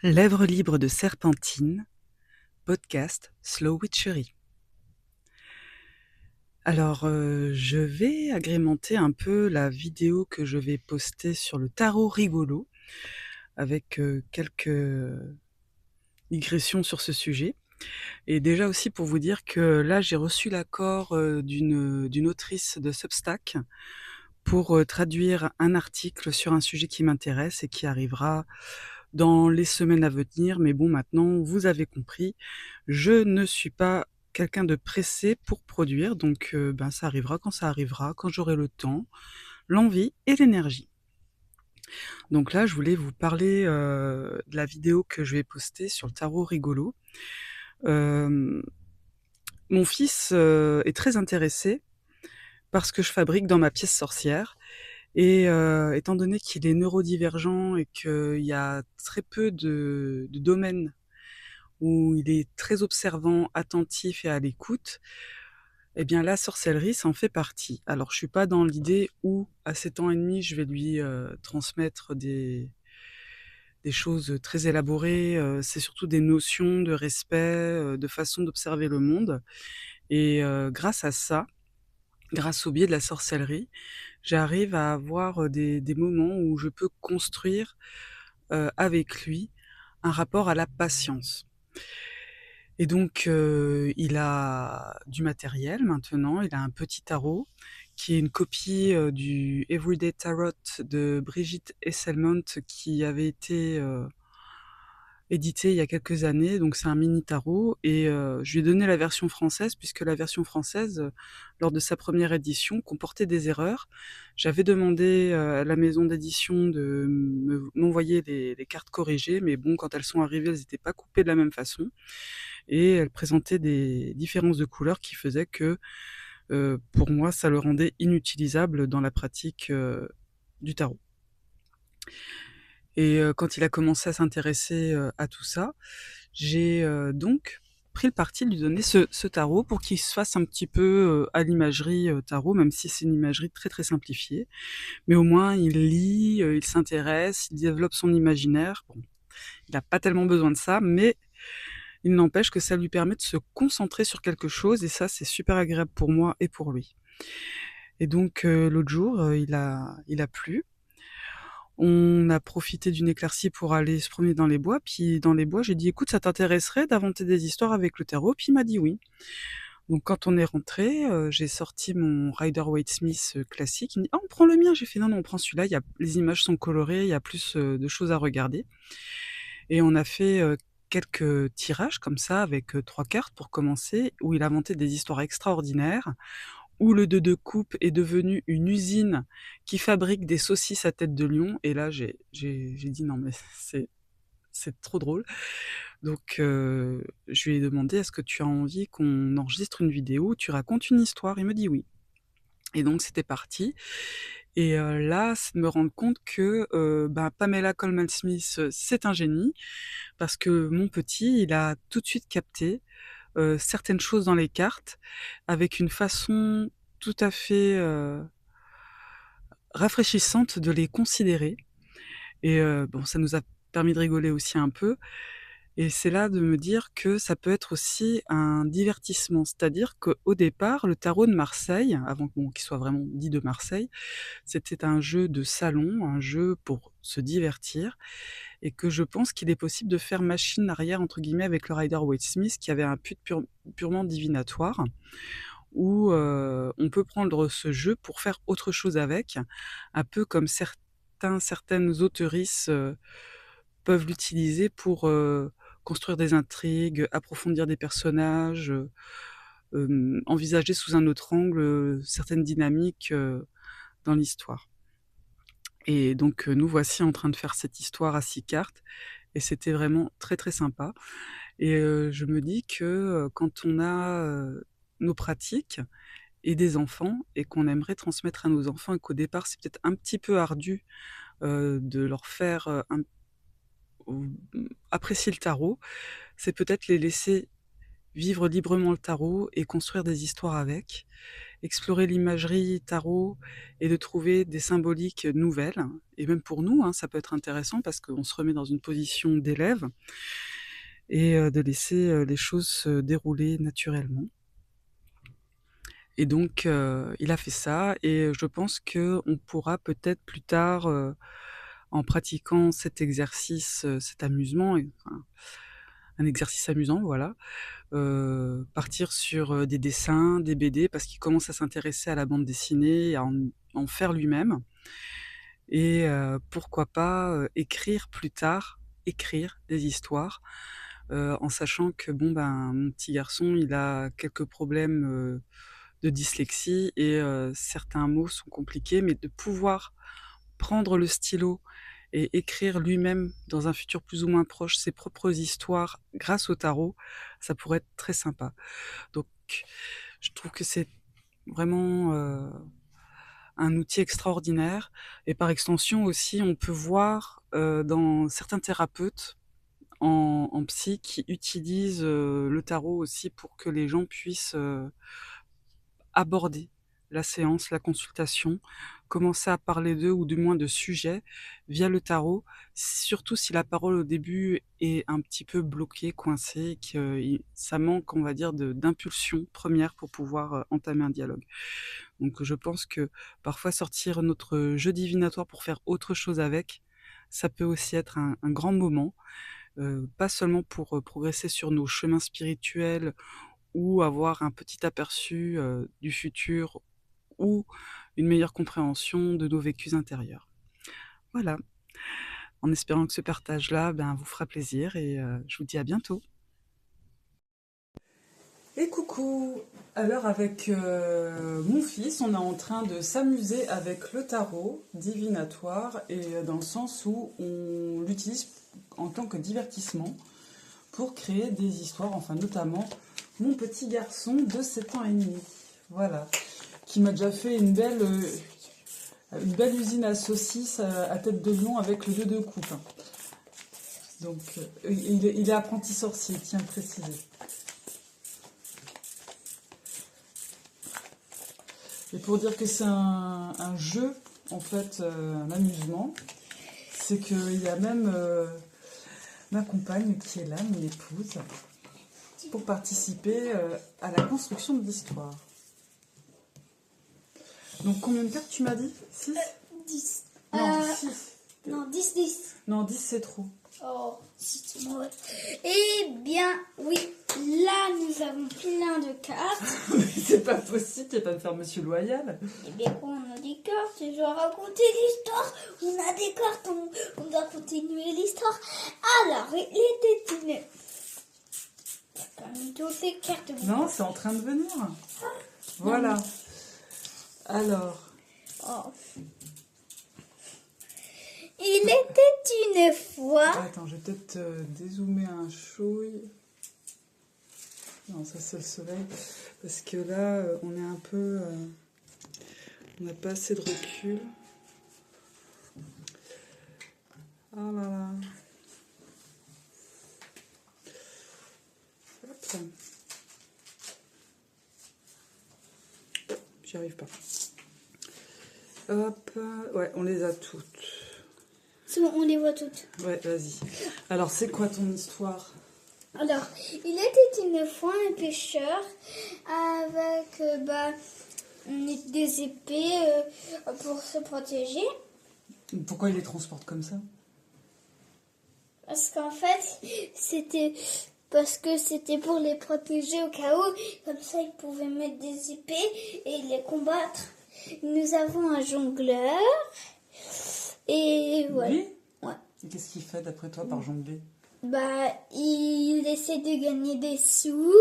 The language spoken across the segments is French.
Lèvres libres de Serpentine, podcast Slow Witchery. Alors, je vais agrémenter un peu la vidéo que je vais poster sur le tarot rigolo avec, quelques digressions sur ce sujet et déjà aussi pour vous dire que là, j'ai reçu l'accord, d'une autrice de Substack pour, traduire un article sur un sujet qui m'intéresse et qui arrivera dans les semaines à venir. Mais bon, maintenant, vous avez compris, je ne suis pas quelqu'un de pressé pour produire, donc ça arrivera, quand j'aurai le temps, l'envie et l'énergie. Donc là, je voulais vous parler, de la vidéo que je vais poster sur le tarot rigolo. Hem, Mon fils, est très intéressé par ce que je fabrique dans ma pièce sorcière et étant donné qu'il est neurodivergent et qu'il y a très peu de domaines où il est très observant, attentif et à l'écoute, eh bien la sorcellerie, ça en fait partie. Alors je suis pas dans l'idée où, à 7 ans et demi, je vais lui, transmettre des choses très élaborées, c'est surtout des notions de respect, de façon d'observer le monde et grâce à ça, grâce au biais de la sorcellerie, j'arrive à avoir, des moments où je peux construire, avec lui, un rapport à la patience. Et donc, il a du matériel maintenant, il a un petit tarot qui est une copie, du Everyday Tarot de Brigitte Esselmont qui avait été, édité il y a quelques années, donc c'est un mini tarot et je lui ai donné la version française puisque la version française, lors de sa première édition, comportait des erreurs. J'avais demandé, à la maison d'édition de m'envoyer les cartes corrigées, mais bon, quand elles sont arrivées, elles n'étaient pas coupées de la même façon et elles présentaient des différences de couleurs qui faisaient que, pour moi, ça le rendait inutilisable dans la pratique, du tarot. Et quand il a commencé à s'intéresser, à tout ça, j'ai, donc pris le parti de lui donner ce tarot pour qu'il se fasse un petit peu, à l'imagerie, tarot, même si c'est une imagerie très, très simplifiée. Mais au moins il lit, il s'intéresse, il développe son imaginaire. Bon, il a pas tellement besoin de ça, mais il n'empêche que ça lui permet de se concentrer sur quelque chose et ça, c'est super agréable pour moi et pour lui. Et donc l'autre jour, il a plu. On a profité d'une éclaircie pour aller se promener dans les bois, puis dans les bois, j'ai dit: «Écoute, ça t'intéresserait d'inventer des histoires avec le tarot?» Puis il m'a dit: «Oui». Donc quand on est rentrés, j'ai sorti mon Rider-Waite-Smith, classique. Il me dit: «Ah, on prend le mien?» J'ai fait: «Non, non, on prend celui-là, il y a les images sont colorées, il y a plus, de choses à regarder» et on a fait, quelques tirages comme ça avec, 3 cartes pour commencer, où il a inventé des histoires extraordinaires, où le 2 de coupe est devenu une usine qui fabrique des saucisses à tête de lion et là j'ai dit: «Non mais c'est trop drôle». Donc je lui ai demandé: «Est-ce que tu as envie qu'on enregistre une vidéo où tu racontes une histoire?» Il me dit: «Oui» et donc c'était parti et là, c'est de me rendre compte que, Pamela Colman-Smith, c'est un génie parce que mon petit, il a tout de suite capté, certaines choses dans les cartes avec une façon tout à fait, rafraîchissante de les considérer et bon, ça nous a permis de rigoler aussi un peu et c'est là de me dire que ça peut être aussi un divertissement. C'est-à-dire qu'au départ, le tarot de Marseille, avant bon, qu'il soit vraiment dit de Marseille, c'était un jeu de salon, un jeu pour se divertir et que je pense qu'il est possible de faire «machine arrière» entre guillemets avec le Rider-Waite-Smith qui avait un but purement divinatoire où, on peut prendre ce jeu pour faire autre chose avec, un peu comme certaines auteurices, peuvent l'utiliser pour, construire des intrigues, approfondir des personnages, envisager sous un autre angle, certaines dynamiques, dans l'histoire. Et donc, nous voici en train de faire cette histoire à 6 cartes et c'était vraiment très, très sympa et je me dis que, quand on a, nos pratiques et des enfants et qu'on aimerait transmettre à nos enfants et qu'au départ, c'est peut-être un petit peu ardu, de leur faire, apprécier le tarot, c'est peut-être les laisser vivre librement le tarot et construire des histoires avec, explorer l'imagerie tarot et de trouver des symboliques nouvelles. Et même pour nous, hein, ça peut être intéressant parce qu'on se remet dans une position d'élève et de laisser les choses se dérouler naturellement. Et donc, il a fait ça et je pense qu'on pourra peut-être plus tard, en pratiquant cet exercice, cet amusement, enfin, un exercice amusant, voilà, partir sur, des dessins, des BD, parce qu'il commence à s'intéresser à la bande dessinée, à en faire lui-même et pourquoi pas, écrire plus tard, écrire des histoires, en sachant que bon, ben, mon petit garçon, il a quelques problèmes, de dyslexie et certains mots sont compliqués, mais de pouvoir prendre le stylo et écrire lui-même dans un futur plus ou moins proche ses propres histoires grâce au tarot, ça pourrait être très sympa. Donc je trouve que c'est vraiment, un outil extraordinaire et par extension aussi on peut voir, dans certains thérapeutes en psy qui utilisent, le tarot aussi pour que les gens puissent, aborder la séance, la consultation, commencer à parler d'eux ou du moins de sujets via le tarot, surtout si la parole au début est un petit peu bloquée, coincée, que ça manque, on va dire, d'impulsion première pour pouvoir entamer un dialogue. Donc je pense que parfois sortir notre jeu divinatoire pour faire autre chose avec, ça peut aussi être un grand moment, pas seulement pour progresser sur nos chemins spirituels ou avoir un petit aperçu du futur ou une meilleure compréhension de nos vécus intérieurs. Voilà, en espérant que ce partage-là, ben, vous fera plaisir et je vous dis à bientôt. Et coucou! Alors avec mon fils, on est en train de s'amuser avec le tarot divinatoire et dans le sens où on l'utilise en tant que divertissement pour créer des histoires, enfin notamment mon petit garçon de 7 ans et demi. Voilà, qui m'a déjà fait une belle usine à saucisses à tête de lion avec le 2 de coupe. Donc, il est apprenti sorcier, tiens à le préciser. Et pour dire que c'est un jeu, en fait, un amusement, c'est qu'il y a même ma compagne qui est là, mon épouse, pour participer à la construction de l'histoire. Donc combien de cartes tu m'as dit? 6 10. Non, 6. Non, 10. Non, 10 c'est trop. Oh, c'est mauvais. Eh bien, oui, là nous avons plein de cartes. Mais c'est pas possible, tu vas pas me faire Monsieur Loyal. Eh bien, on a des cartes, je dois raconter l'histoire. On a des cartes, on doit continuer l'histoire. Alors, il était une... Parmi toutes les cartes... Non, c'est en train de venir. Voilà. Alors. Oh. Il était une fois... Attends, je vais peut-être dézoomer un chouille. Non, ça c'est le soleil. Parce que là, on est un peu... on n'a pas assez de recul. Ah là là. Hop. J'y arrive pas. Hop. Ouais, on les a toutes. C'est bon, on les voit toutes. Ouais, vas-y. Alors, c'est quoi ton histoire? Alors, il était une fois un pêcheur avec des épées pour se protéger. Pourquoi il les transporte comme ça? Parce qu'en fait, c'était pour les protéger au cas où. Comme ça, ils pouvaient mettre des épées et les combattre. Nous avons un jongleur. Et voilà. Oui. Ouais. Et qu'est-ce qu'il fait d'après toi par jongler? Il essaie de gagner des sous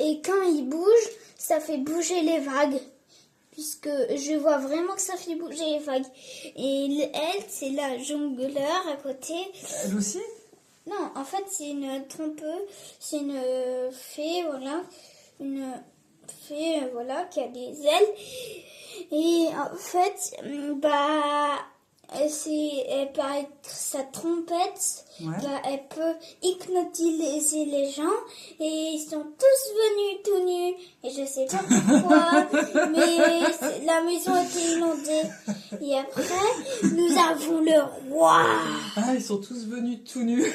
et quand il bouge, ça fait bouger les vagues. Puisque je vois vraiment que ça fait bouger les vagues. Et elle, c'est la jongleur à côté. Elle aussi? Non, en fait, c'est une trompeuse, c'est une fée, voilà. Une fée, voilà, qui a des ailes. Et en fait, elle paraît que sa trompette, Ouais. elle peut hypnotiser les gens et ils sont tous venus tout nus et je sais pas pourquoi, mais la maison était inondée. Et après, nous avons le roi. Ah, ils sont tous venus tout nus.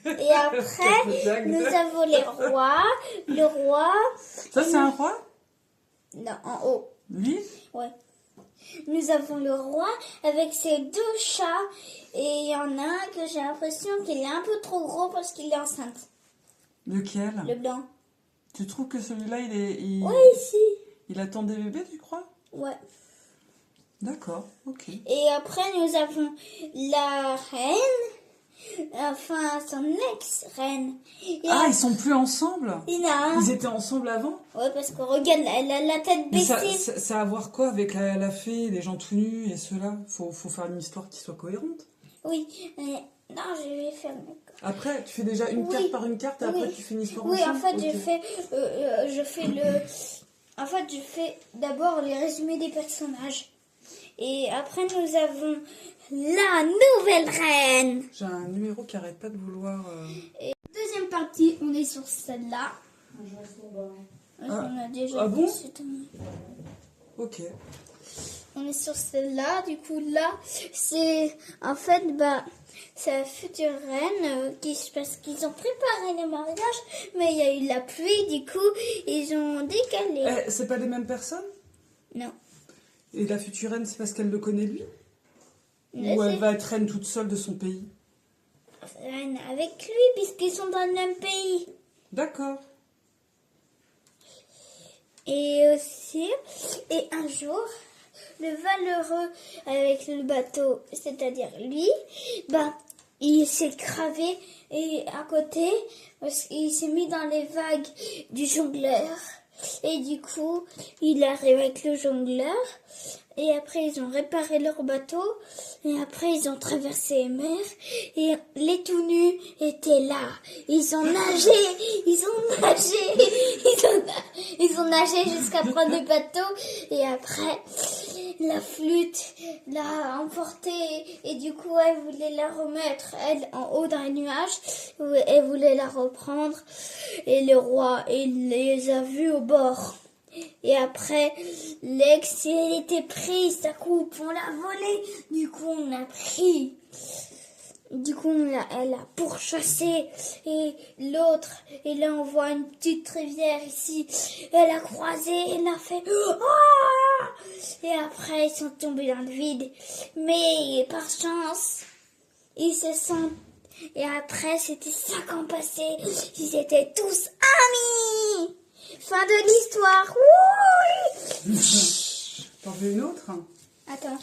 Et après, nous avons les rois. Le roi, Ça, c'est un roi? non, en haut. Lui? Ouais. Nous avons le roi avec ses 2 chats et il y en a un que j'ai l'impression qu'il est un peu trop gros parce qu'il est enceinte. Lequel? Le blanc. Tu trouves que celui-là, Ouais, ici. il attend des bébés, tu crois? Ouais. D'accord, ok. Et après, nous avons la reine, enfin son ex-reine. Et Ah, ils sont plus ensemble? non. Ils étaient ensemble avant? Ouais, parce que regarde, elle a la tête Mais ça baissée. a à voir quoi avec la fée, les gens tout nus et ceux-là? Faut faire une histoire qui soit cohérente. Oui, mais non, je vais faire mes Après, tu fais déjà une Oui. carte par une carte et après Oui. tu fais une histoire Oui, ensemble? en fait, Ok. je fais d'abord les résumés des personnages. Et après, nous avons la nouvelle reine. J'ai un numéro qui arrête pas de vouloir... Deuxième partie, on est sur celle-là. On a déjà Ah bon? vu cette année. Ok. On est sur celle-là. Du coup, là, c'est en fait, c'est la future reine parce qu'ils ont préparé le mariage, mais il y a eu la pluie. Du coup, ils ont décalé. C'est pas les mêmes personnes? Non. Et la future reine, c'est parce qu'elle le connaît lui? Là, Ou elle c'est va être reine toute seule de son pays? reine avec lui puisqu'ils sont dans le même pays. D'accord. Et aussi, et un jour, le valeureux avec le bateau, c'est-à-dire lui, il s'est cravé et à côté, parce qu'il s'est mis dans les vagues du jongleur. Et du coup, il arrive avec le jongleur. Et après, ils ont réparé leur bateau. Et après, ils ont traversé les mers. Et les tout nus étaient là. Ils ont nagé. Ils ont nagé. Ils ont nagé jusqu'à prendre le bateau. Et après, la flûte l'a emporté. Et du coup, elle voulait la remettre, elle, en haut dans les nuages. Elle voulait la reprendre. Et le roi, il les a vus au bord. Et après, l'ex, il était pris, sa coupe, on l'a volé. Du coup, on l'a pris. Du coup, elle a pourchassé. Et l'autre, et là, on voit une petite rivière ici. Elle a croisé, elle a fait... Ah! Et après, ils sont tombés dans le vide. Mais, par chance, ils se sont... Et après, c'était 5 ans passés. Ils étaient tous amis. Fin de l'histoire. Oui. T'en veux une autre? Attends.